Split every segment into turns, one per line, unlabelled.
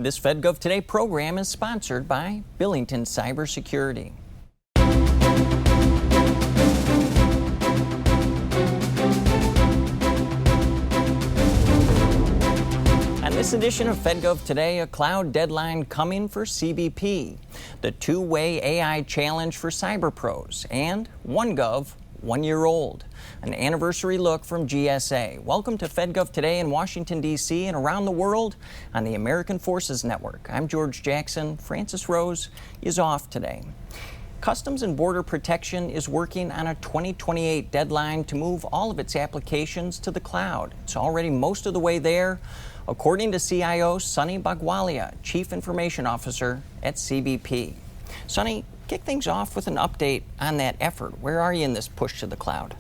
This FedGov Today program is sponsored by Billington Cybersecurity. On this edition of FedGov Today, a cloud deadline coming for CBP, the two-way AI challenge for cyber pros, and OneGov, 1 year old. An anniversary look from GSA. Welcome to FedGov Today in Washington, D.C. and around the world on the American Forces Network. I'm George Jackson. Francis Rose is off today. Customs and Border Protection is working on a 2028 deadline to move all of its applications to the cloud. It's already most of the way there, according to CIO Sunny Bagwalia, Chief Information Officer at CBP. Sunny, kick things off with an update on that effort. Where are you in this push to the cloud?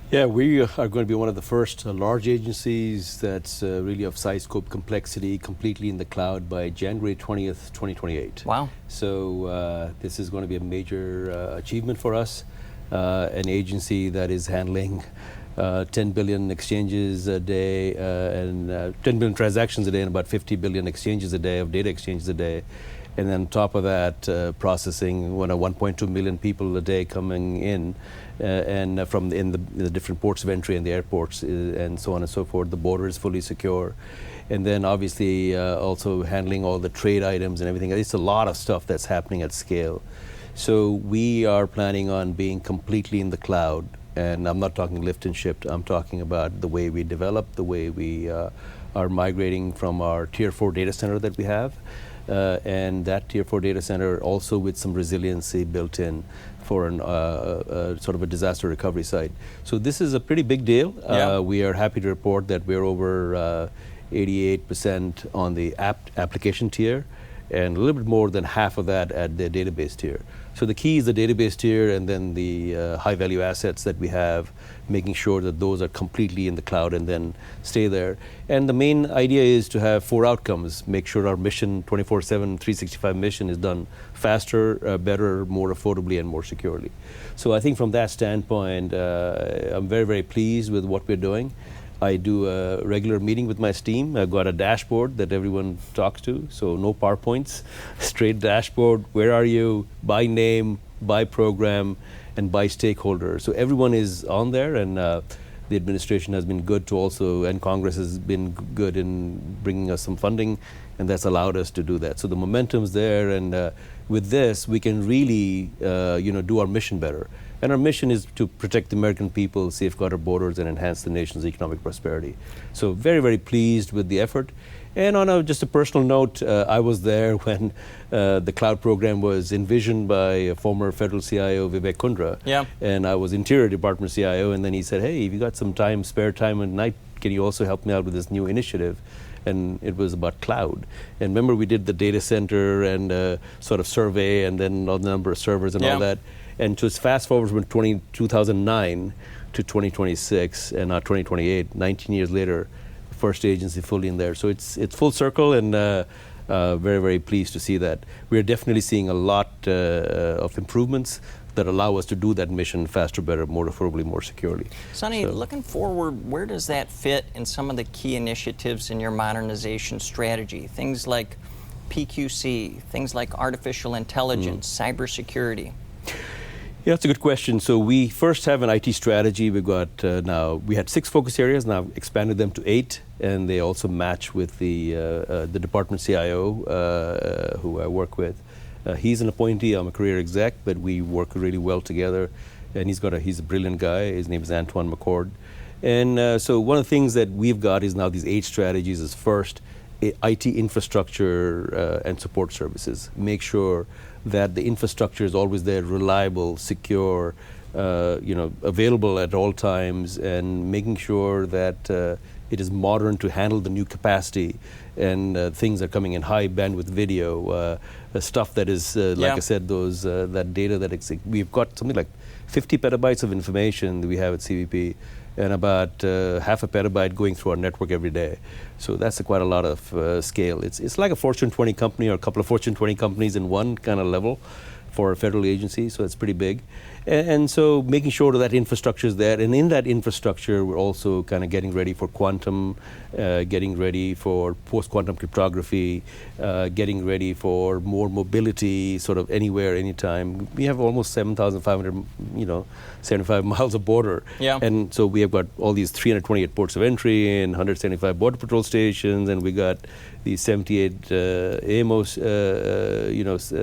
Yeah, we are going to be one of the first large agencies that's really of size, scope, complexity, completely in the cloud by January 20th, 2028.
Wow.
So this is going to be a major achievement for us. An agency that is handling 10 billion exchanges a day and 10 billion transactions a day and about 50 billion exchanges a day of data exchanges a day. And then on top of that, processing 1.2 million people a day coming in and from in the different ports of entry and the airports and so on and so forth. The border is fully secure. And then obviously also handling all the trade items and everything. It's a lot of stuff that's happening at scale. So we are planning on being completely in the cloud. And I'm not talking lift and shift. I'm talking about the way we develop, the way we are migrating from our Tier 4 data center that we have. And that Tier 4 data center also with some resiliency built in for an sort of a disaster recovery site. So this is a pretty big deal.
Yeah.
We are happy to report that we're over 88% on the application tier and a little bit more than half of that at the database tier. So the key is the database tier and then the high value assets that we have, making sure that those are completely in the cloud and then stay there. And the main idea is to have 4 outcomes, make sure our mission 24/7, 365 mission is done faster, better, more affordably and more securely. So I think from that standpoint, I'm very, very pleased with what we're doing. I do a regular meeting with my team. I've got a dashboard that everyone talks to, so no PowerPoints, straight dashboard. Where are you? By name, by program, and by stakeholder. So everyone is on there, and the administration has been good to also, and Congress has been good in bringing us some funding, and that's allowed us to do that. So the momentum's there, and with this, we can really, do our mission better. And our mission is to protect the American people, safeguard our borders, and enhance the nation's economic prosperity. So very, very pleased with the effort. And on just a personal note, I was there when the cloud program was envisioned by a former federal CIO, Vivek Kundra.
Yeah.
And I was Interior Department CIO, and then he said, hey, if you got some time, spare time at night, can you also help me out with this new initiative? And it was about cloud. And remember, we did the data center and sort of survey, and then all the number of servers and all that. And just fast forward from 2009 to 2026 and now 2028, 19 years later, first agency fully in there. So it's full circle, and very, very pleased to see that. We're definitely seeing a lot of improvements that allow us to do that mission faster, better, more affordably, more securely.
Sunny, looking forward, where does that fit in some of the key initiatives in your modernization strategy? Things like PQC, things like artificial intelligence, cybersecurity.
Yeah, that's a good question. So we first have an IT strategy. We've got we had 6 focus areas, now expanded them to 8, and they also match with the department CIO who I work with. He's an appointee, I'm a career exec, but we work really well together. And he's a brilliant guy. His name is Antoine McCord. And so one of the things that we've got is now these 8 strategies is first, IT infrastructure and support services. Make sure that the infrastructure is always there, reliable, secure, available at all times, and making sure that it is modern to handle the new capacity and things are coming in high bandwidth video, stuff that is, like I said, those that data that we've got something like 50 petabytes of information that we have at CBP, and about half a petabyte going through our network every day. So that's quite a lot of scale. It's like a Fortune 20 company or a couple of Fortune 20 companies in one kind of level for a federal agency, so it's pretty big. And so making sure that infrastructure is there, and in that infrastructure, we're also kind of getting ready for quantum, getting ready for post-quantum cryptography, getting ready for more mobility, sort of anywhere, anytime. We have almost 7,500, 75 miles of border.
Yeah.
And so we have got all these 328 ports of entry and 175 border patrol stations, and we got these 78 AMO,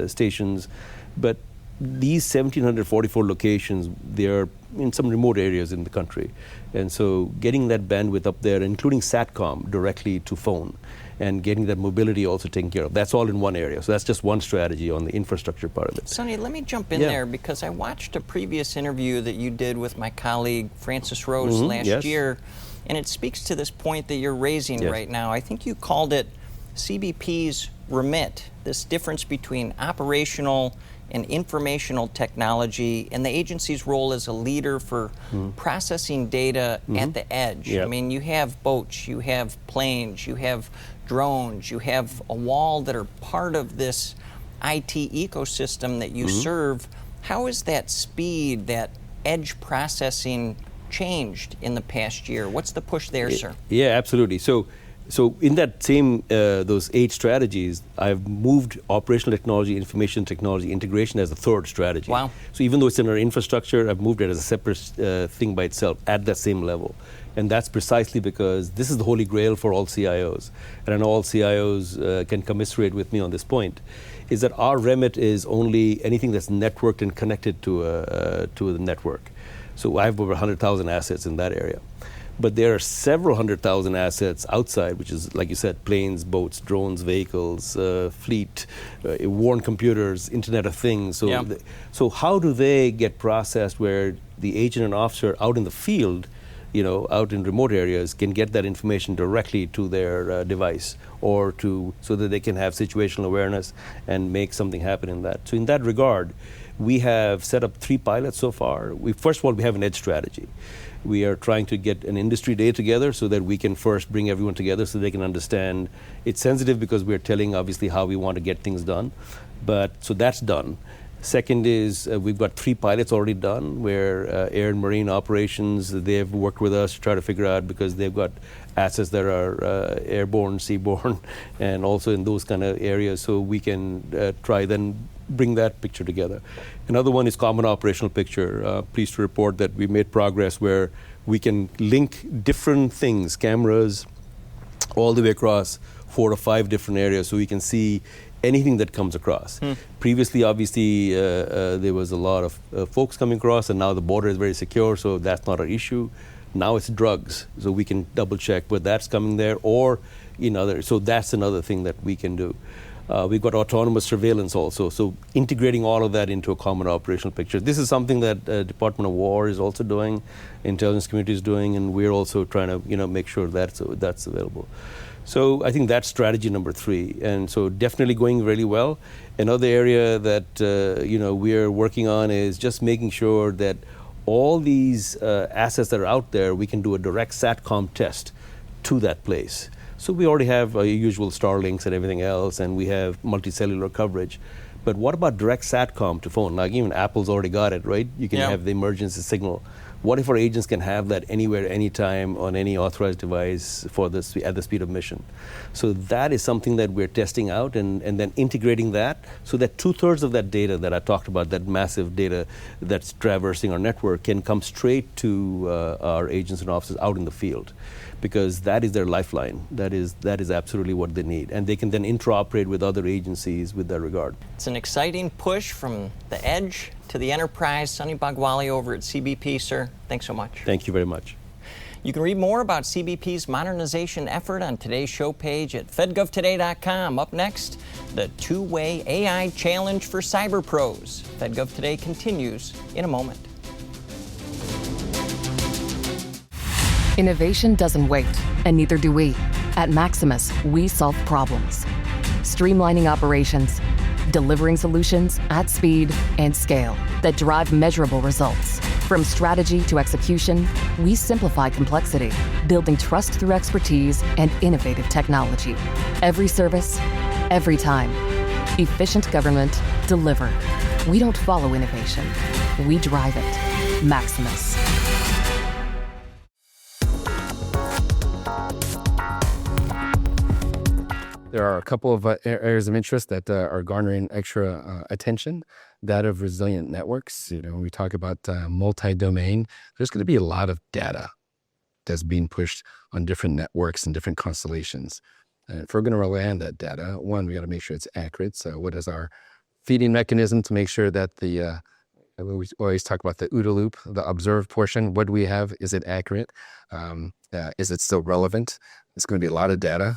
stations. But these 1,744 locations, they are in some remote areas in the country. And so getting that bandwidth up there, including SATCOM directly to phone, and getting that mobility also taken care of. That's all in one area. So that's just one strategy on the infrastructure part of it.
Sonny, let me jump in there, because I watched a previous interview that you did with my colleague Francis Rose last year, and it speaks to this point that you're raising right now. I think you called it CBP's remit, this difference between operational and informational technology, and the agency's role as a leader for processing data at the edge. I mean, you have boats, you have planes, you have drones, you have a wall that are part of this IT ecosystem that you serve. How has that speed, that edge processing changed in the past year? What's the push there, sir?
Yeah, absolutely. So in that same, those 8 strategies, I've moved operational technology, information technology integration as a third strategy.
Wow.
So even though it's in our infrastructure, I've moved it as a separate thing by itself at that same level. And that's precisely because this is the holy grail for all CIOs. And I know all CIOs can commiserate with me on this point, is that our remit is only anything that's networked and connected to the network. So I have over 100,000 assets in that area. But there are several 100,000 assets outside, which is, like you said, planes, boats, drones, vehicles, fleet, worn computers, Internet of Things. So, so how do they get processed where the agent and officer out in the field, out in remote areas, can get that information directly to their device, or so that they can have situational awareness and make something happen in that. So in that regard, we have set up 3 pilots so far. First of all, we have an edge strategy. We are trying to get an industry day together so that we can first bring everyone together so they can understand. It's sensitive because we're telling, obviously, how we want to get things done. So that's done. Second is we've got 3 pilots already done where air and marine operations, they've worked with us to try to figure out, because they've got assets that are airborne, seaborne, and also in those kind of areas, so we can try then bring that picture together. Another one is common operational picture. Pleased to report that we made progress where we can link different things, cameras, all the way across 4 to 5 different areas, so we can see anything that comes across. Previously, obviously, there was a lot of folks coming across, and now the border is very secure, so that's not an issue. Now it's drugs, so we can double check whether that's coming there or in other. So that's another thing that we can do. We've got autonomous surveillance also, so integrating all of that into a common operational picture. This is something that Department of War is also doing, intelligence community is doing, and we're also trying to make sure that's available. So I think that's strategy number 3, and so definitely going really well. Another area that we're working on is just making sure that all these assets that are out there, we can do a direct SATCOM test to that place. So we already have usual Starlinks and everything else, and we have multicellular coverage. But what about direct SATCOM to phone? Like even Apple's already got it, right? You can have the emergency signal. What if our agents can have that anywhere, anytime, on any authorized device at the speed of mission? So that is something that we're testing out and then integrating that so that 2/3 of that data that I talked about, that massive data that's traversing our network, can come straight to our agents and officers out in the field, because that is their lifeline. That is absolutely what they need. And they can then interoperate with other agencies with that regard.
It's an exciting push from the edge to the enterprise. Sonny Bhagwali over at CBP, sir. Thanks so much.
Thank you very much.
You can read more about CBP's modernization effort on today's show page at fedgovtoday.com. Up next, the 2-way AI challenge for cyber pros. FedGov Today continues in a moment.
Innovation doesn't wait, and neither do we. At Maximus, we solve problems, streamlining operations, delivering solutions at speed and scale that drive measurable results. From strategy to execution, we simplify complexity, building trust through expertise and innovative technology. Every service, every time. Efficient government delivered. We don't follow innovation, we drive it. Maximus.
There are a couple of areas of interest that are garnering extra attention. That of resilient networks. When we talk about multi-domain, there's going to be a lot of data that's being pushed on different networks and different constellations. And if we're going to rely on that data, one, we got to make sure it's accurate. So what is our feeding mechanism to make sure that we always talk about the OODA loop, the observed portion. What do we have? Is it accurate? Is it still relevant? It's going to be a lot of data.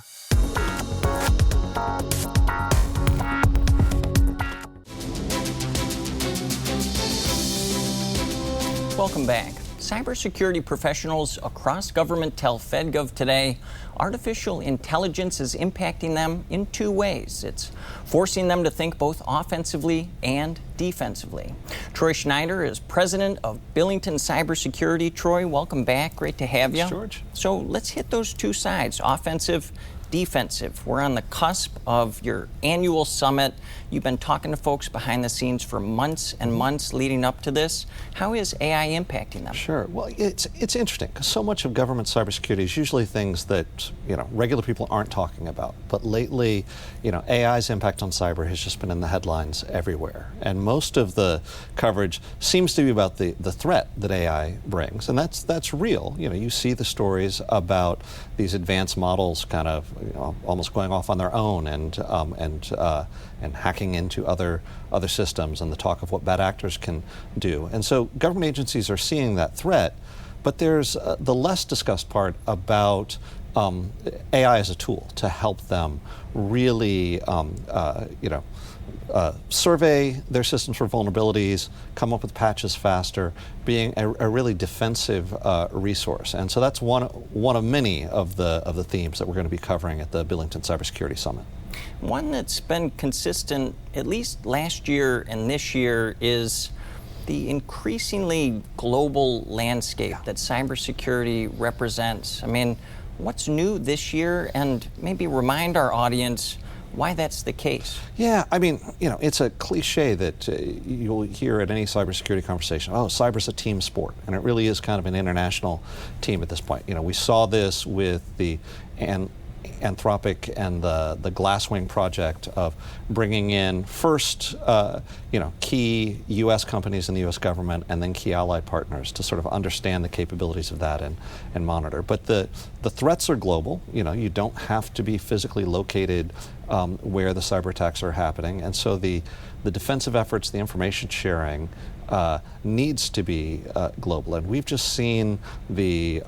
Welcome back. Cybersecurity professionals across government tell FedGov today artificial intelligence is impacting them in two ways. It's forcing them to think both offensively and defensively. Troy Schneider is president of Billington Cybersecurity. Troy, welcome back. Great to have you.
Thanks, George.
So let's hit those two sides, offensive, defensive. We're on the cusp of your annual summit. You've been talking to folks behind the scenes for months and months leading up to this. How is AI impacting them?
Sure. Well, it's interesting because so much of government cybersecurity is usually things that regular people aren't talking about. But lately, AI's impact on cyber has just been in the headlines everywhere, and most of the coverage seems to be about the threat that AI brings, and that's real. You see the stories about these advanced models kind of almost going off on their own and hacking into other systems, and the talk of what bad actors can do. And so government agencies are seeing that threat, but there's the less discussed part about AI as a tool to help them really survey their systems for vulnerabilities, come up with patches faster, being a really defensive resource. And so that's one of many of the themes that we're going to be covering at the Billington Cybersecurity Summit.
One that's been consistent, at least last year and this year, is the increasingly global landscape that cybersecurity represents. I mean, what's new this year, and maybe remind our audience why that's the case.
Yeah, I mean, it's a cliche that you'll hear at any cybersecurity conversation. Oh, cyber's a team sport, and it really is kind of an international team at this point. We saw this with the Anthropic and the Glasswing project of bringing in first, key U.S. companies in the U.S. government and then key allied partners to sort of understand the capabilities of that and monitor. But the threats are global. You don't have to be physically located where the cyber attacks are happening, and so the defensive efforts, the information sharing, needs to be global. And we've just seen the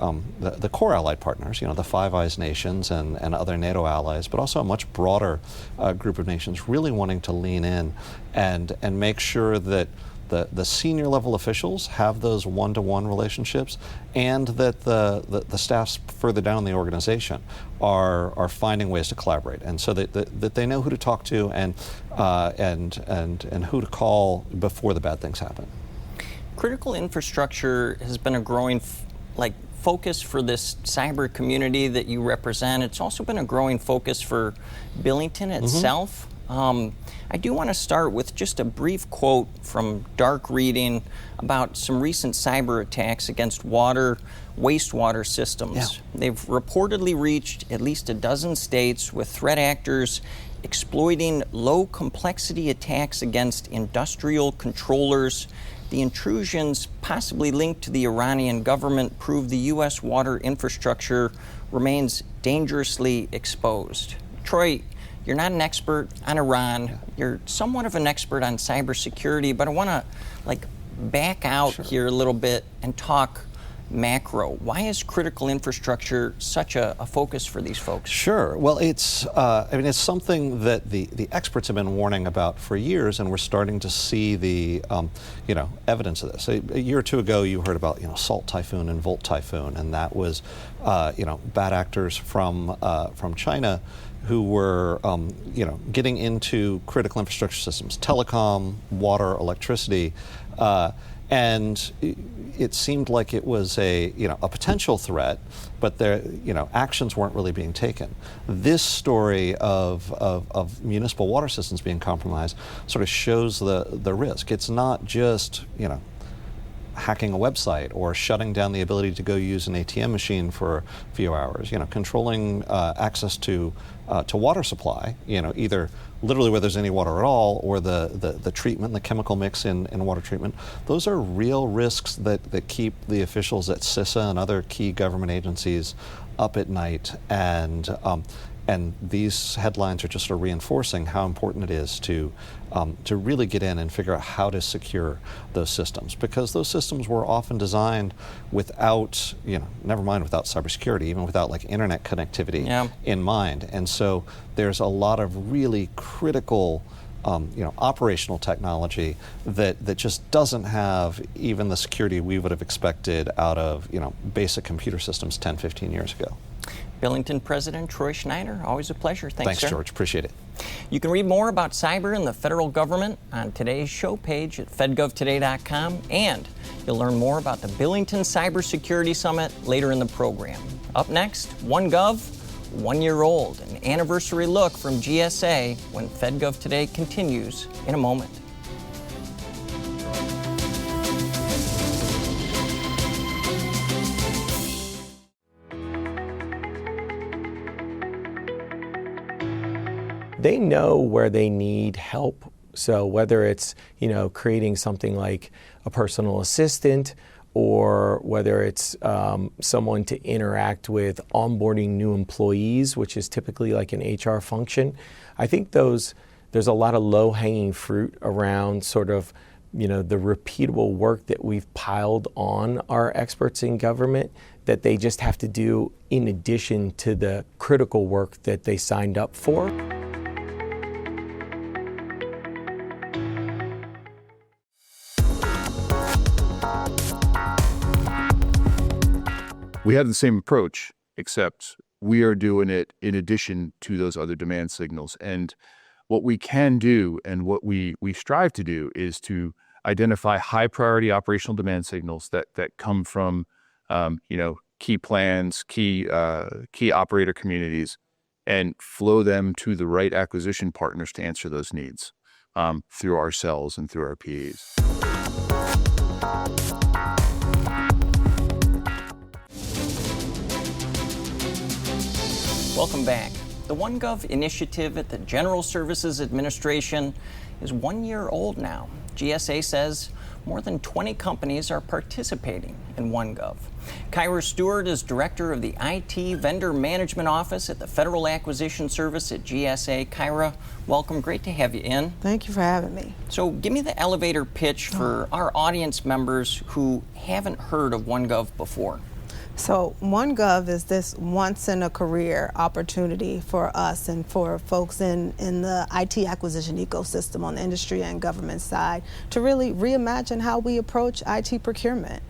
core allied partners, the Five Eyes nations and other NATO allies, but also a much broader group of nations really wanting to lean in and make sure that the senior level officials have those one-to-one relationships, and that the staffs further down the organization are finding ways to collaborate, and so that they know who to talk to and who to call before the bad things happen.
Critical infrastructure has been a growing focus for this cyber community that you represent. It's also been a growing focus for Billington itself. I do want to start with just a brief quote from dark reading about some recent cyber attacks against wastewater systems.
Yeah.
They've reportedly reached at least a dozen states, with threat actors exploiting low complexity attacks against industrial controllers. The intrusions, possibly linked to the Iranian government, prove the U.S. water infrastructure remains dangerously exposed. Troy, you're not an expert on Iran. You're somewhat of an expert on cybersecurity, but I want to back out here a little bit and talk macro. Why is critical infrastructure such a focus for these folks?
Sure. Well, it's something that the experts have been warning about for years, and we're starting to see the evidence of this. A year or two ago, you heard about Salt Typhoon and Volt Typhoon, and that was bad actors from China who were getting into critical infrastructure systems, telecom, water, electricity. And it seemed like it was a potential threat, but actions weren't really being taken. This story of municipal water systems being compromised sort of shows the risk. It's not just hacking a website or shutting down the ability to go use an ATM machine for a few hours. Controlling access to water supply. Either literally where there's any water at all, or the treatment, the chemical mix in water treatment. Those are real risks that keep the officials at CISA and other key government agencies up at night. And these headlines are just sort of reinforcing how important it is to really get in and figure out how to secure those systems, because those systems were often designed without, never mind without cybersecurity, even without like internet connectivity in mind. And so there's a lot of really critical operational technology that just doesn't have even the security we would have expected out of basic computer systems 10, 15 years ago.
Billington President Troy Schneider, always a pleasure. Thanks,
sir. George. Appreciate it.
You can read more about cyber and the federal government on today's show page at fedgovtoday.com, and you'll learn more about the Billington Cybersecurity Summit later in the program. Up next, OneGov, 1 year old, an anniversary look from GSA when FedGov Today continues in a moment.
They know where they need help. So whether it's, creating something like a personal assistant, or whether it's someone to interact with onboarding new employees, which is typically like an HR function, I think there's a lot of low-hanging fruit around sort of, the repeatable work that we've piled on our experts in government that they just have to do in addition to the critical work that they signed up for.
We have the same approach, except we are doing it in addition to those other demand signals. And what we can do and what we strive to do is to identify high priority operational demand signals that come from key plans, key operator communities, and flow them to the right acquisition partners to answer those needs through our cells and through our PAs.
Welcome back. The OneGov initiative at the General Services Administration is 1 year old now. GSA says more than 20 companies are participating in OneGov. Kyra Stewart is director of the IT Vendor Management Office at the Federal Acquisition Service at GSA. Kyra, welcome. Great to have you in.
Thank you for having me.
So give me the elevator pitch for our audience members who haven't heard of OneGov before.
So OneGov is this once-in-a-career opportunity for us and for folks in the IT acquisition ecosystem on the industry and government side to really reimagine how we approach IT procurement.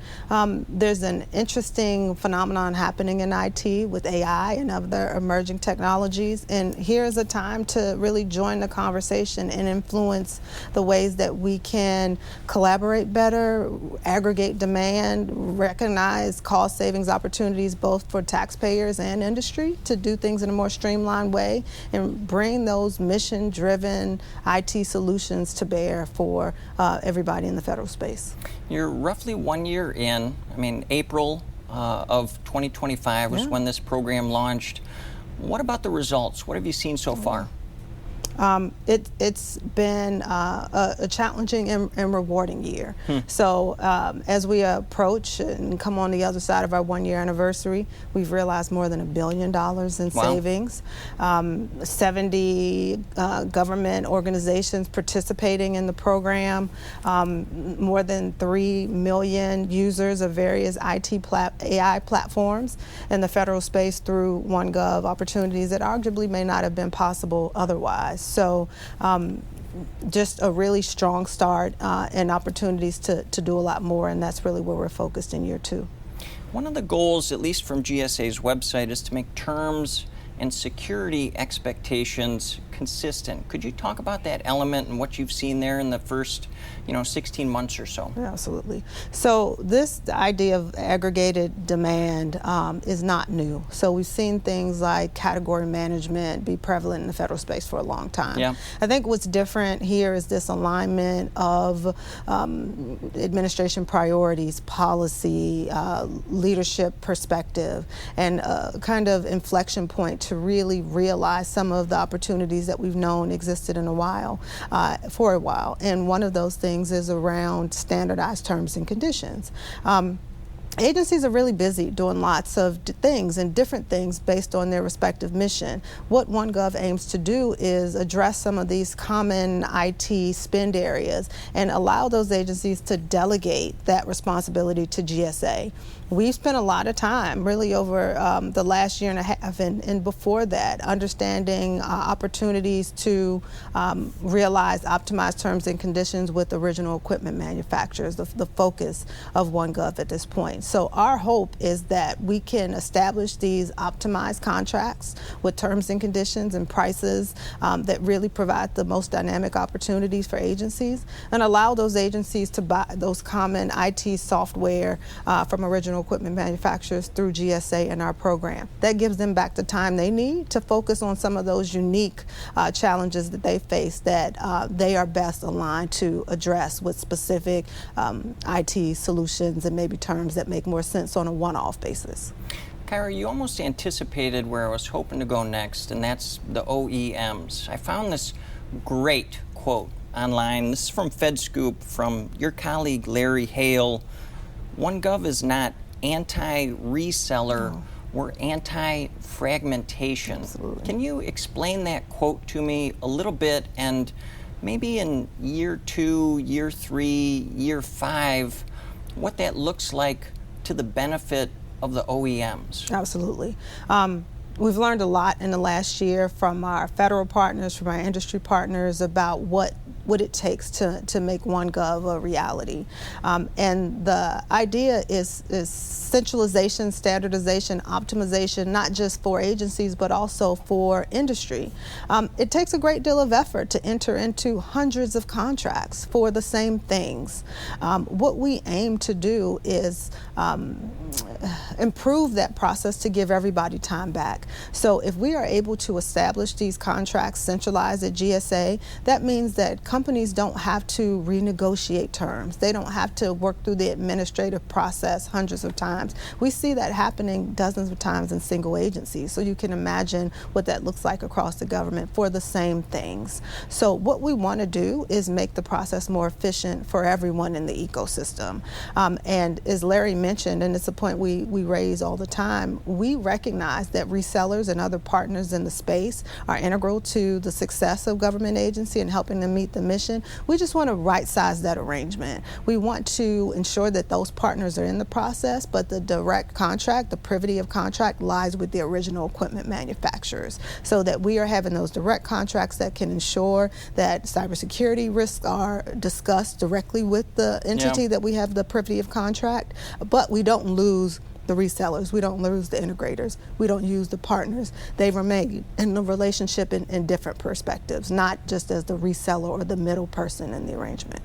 There's an interesting phenomenon happening in IT with AI and other emerging technologies, and here's a time to really join the conversation and influence the ways that we can collaborate better, aggregate demand, recognize cost savings opportunities both for taxpayers and industry to do things in a more streamlined way and bring those mission-driven IT solutions to bear for everybody in the federal space.
You're roughly 1 year in. April of 2025 was when this program launched. What about the results? What have you seen so far?
It's been a challenging and rewarding year. So as we approach and come on the other side of our 1 year anniversary, we've realized more than $1 billion in savings. 70 government organizations participating in the program, more than 3 million users of various IT AI platforms in the federal space through OneGov, opportunities that arguably may not have been possible otherwise. So just a really strong start and opportunities to do a lot more, and that's really where we're focused in year 2.
One of the goals, at least from GSA's website, is to make terms and security expectations consistent. Could you talk about that element and what you've seen there in the first 16 months or so?
Yeah, absolutely. So the idea of aggregated demand is not new. So we've seen things like category management be prevalent in the federal space for a long time.
Yeah.
I think what's different here is this alignment of administration priorities, policy, leadership perspective, and a kind of inflection point to really realize some of the opportunities that we've known existed for a while. And one of those things is around standardized terms and conditions. Agencies are really busy doing lots of things and different things based on their respective mission. What OneGov aims to do is address some of these common IT spend areas and allow those agencies to delegate that responsibility to GSA. We've spent a lot of time, really over the last year and a half and before that, understanding opportunities to realize optimized terms and conditions with original equipment manufacturers, the focus of OneGov at this point. So our hope is that we can establish these optimized contracts with terms and conditions and prices that really provide the most dynamic opportunities for agencies and allow those agencies to buy those common IT software from original equipment manufacturers through GSA and our program. That gives them back the time they need to focus on some of those unique challenges that they face that they are best aligned to address with specific IT solutions and maybe terms that make more sense on a one-off basis.
Kyra, you almost anticipated where I was hoping to go next, and that's the OEMs. I found this great quote online. This is from FedScoop from your colleague Larry Hale. OneGov is not anti-reseller, we're anti-fragmentation.
Absolutely.
Can you explain that quote to me a little bit, and maybe in year 2, year 3, year 5, what that looks like to the benefit of the OEMs?
Absolutely. We've learned a lot in the last year from our federal partners, from our industry partners about what it takes to make OneGov a reality. And the idea is centralization, standardization, optimization, not just for agencies, but also for industry. It takes a great deal of effort to enter into hundreds of contracts for the same things. What we aim to do is improve that process to give everybody time back. So if we are able to establish these contracts centralized at GSA, that means that companies don't have to renegotiate terms. They don't have to work through the administrative process hundreds of times. We see that happening dozens of times in single agencies. So you can imagine what that looks like across the government for the same things. So what we want to do is make the process more efficient for everyone in the ecosystem. And as Larry mentioned, and it's a point we raise all the time, we recognize that resellers and other partners in the space are integral to the success of government agency and helping them meet the mission. We just want to right-size that arrangement. We want to ensure that those partners are in the process, but the direct contract, the privity of contract, lies with the original equipment manufacturers, so that we are having those direct contracts that can ensure that cybersecurity risks are discussed directly with the entity that we have the privity of contract, but we don't lose the resellers, we don't lose the integrators, we don't use the partners. They remain in the relationship in different perspectives, not just as the reseller or the middle person in the arrangement.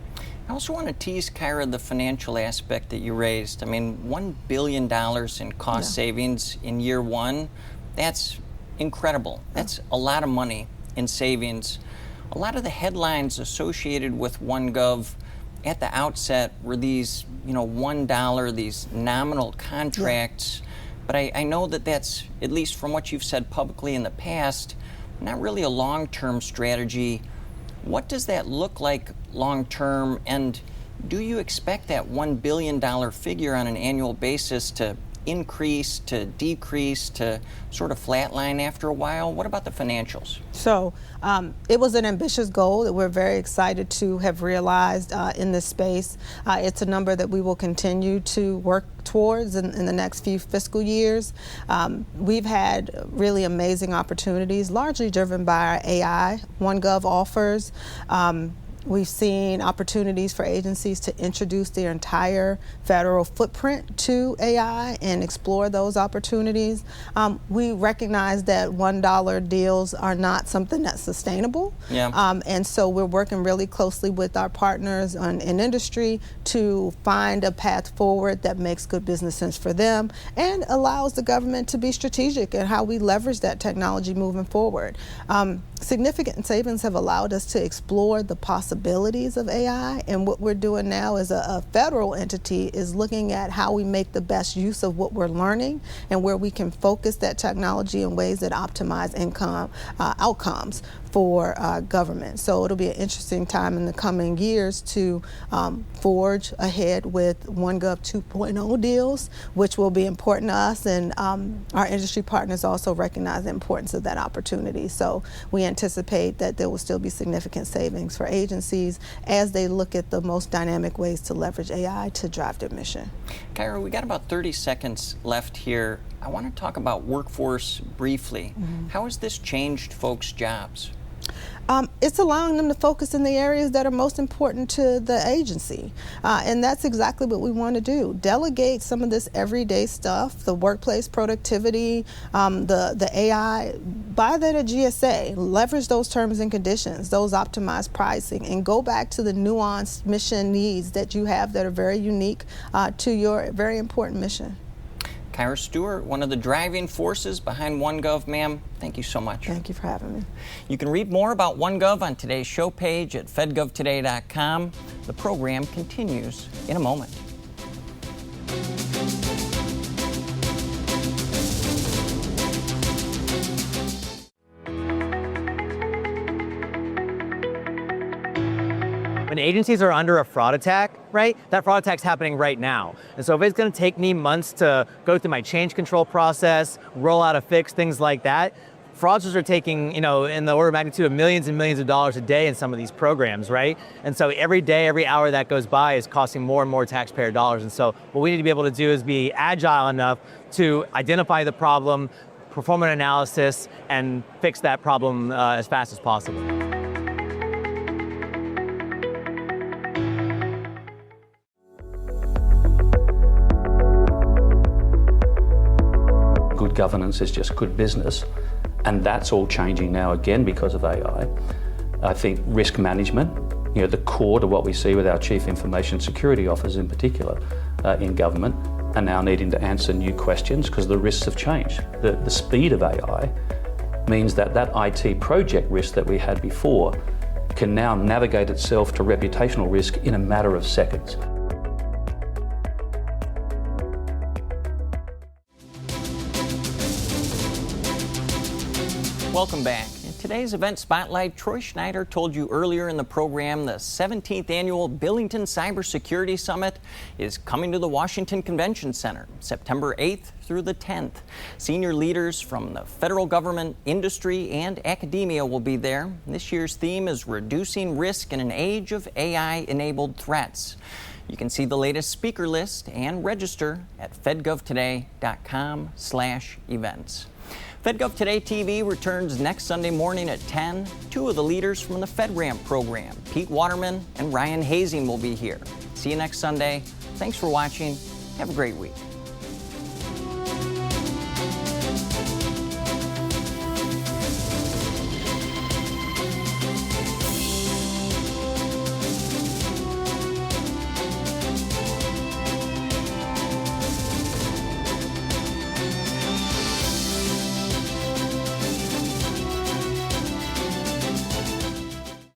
I also want to tease, Kyra, the financial aspect that you raised. I mean, $1 billion in cost savings in year 1, that's incredible. That's a lot of money in savings. A lot of the headlines associated with OneGov at the outset were these, $1, these nominal contracts. But I know that that's, at least from what you've said publicly in the past, not really a long-term strategy. What does that look like long-term, and do you expect that $1 billion figure on an annual basis to increase, to decrease, to sort of flatline after a while? What about the financials?
So it was an ambitious goal that we're very excited to have realized in this space. It's a number that we will continue to work towards in the next few fiscal years. We've had really amazing opportunities, largely driven by our AI OneGov offers. We've seen opportunities for agencies to introduce their entire federal footprint to AI and explore those opportunities. We recognize that $1 deals are not something that's sustainable.
Yeah.
And so we're working really closely with our partners in industry to find a path forward that makes good business sense for them and allows the government to be strategic in how we leverage that technology moving forward. Significant savings have allowed us to explore the possibilities of AI, and what we're doing now as a federal entity is looking at how we make the best use of what we're learning and where we can focus that technology in ways that optimize outcomes for government. So it'll be an interesting time in the coming years to forge ahead with OneGov 2.0 deals, which will be important to us, and our industry partners also recognize the importance of that opportunity. So we anticipate that there will still be significant savings for agencies as they look at the most dynamic ways to leverage AI to drive their mission.
Kyra, we got about 30 seconds left here. I want to talk about workforce briefly. How has this changed folks' jobs?
It's allowing them to focus in the areas that are most important to the agency. And that's exactly what we want to do. Delegate some of this everyday stuff, the workplace productivity, the AI, buy that at GSA, leverage those terms and conditions, those optimized pricing, and go back to the nuanced mission needs that you have that are very unique to your very important mission.
Kyra Stewart, one of the driving forces behind OneGov, ma'am, thank you so much.
Thank you for having me.
You can read more about OneGov on today's show page at fedgovtoday.com. The program continues in a moment.
When agencies are under a fraud attack, right, that fraud attack's happening right now. And so if it's going to take me months to go through my change control process, roll out a fix, things like that, fraudsters are taking, in the order of magnitude of millions and millions of dollars a day in some of these programs, right? And so every day, every hour that goes by is costing more and more taxpayer dollars. And so what we need to be able to do is be agile enough to identify the problem, perform an analysis, and fix that problem as fast as possible.
Good governance is just good business, and that's all changing now again because of AI. I think risk management, the core to what we see with our Chief Information Security Officers in particular in government, are now needing to answer new questions because the risks have changed. The speed of AI means that IT project risk that we had before can now navigate itself to reputational risk in a matter of seconds.
Welcome back. In today's event spotlight, Troy Schneider told you earlier in the program the 17th annual Billington Cybersecurity Summit is coming to the Washington Convention Center September 8th through the 10th. Senior leaders from the federal government, industry, and academia will be there. This year's theme is reducing risk in an age of AI-enabled threats. You can see the latest speaker list and register at fedgovtoday.com/events. FedGov Today TV returns next Sunday morning at 10. Two of the leaders from the FedRAMP program, Pete Waterman and Ryan Hazing, will be here. See you next Sunday. Thanks for watching. Have a great week.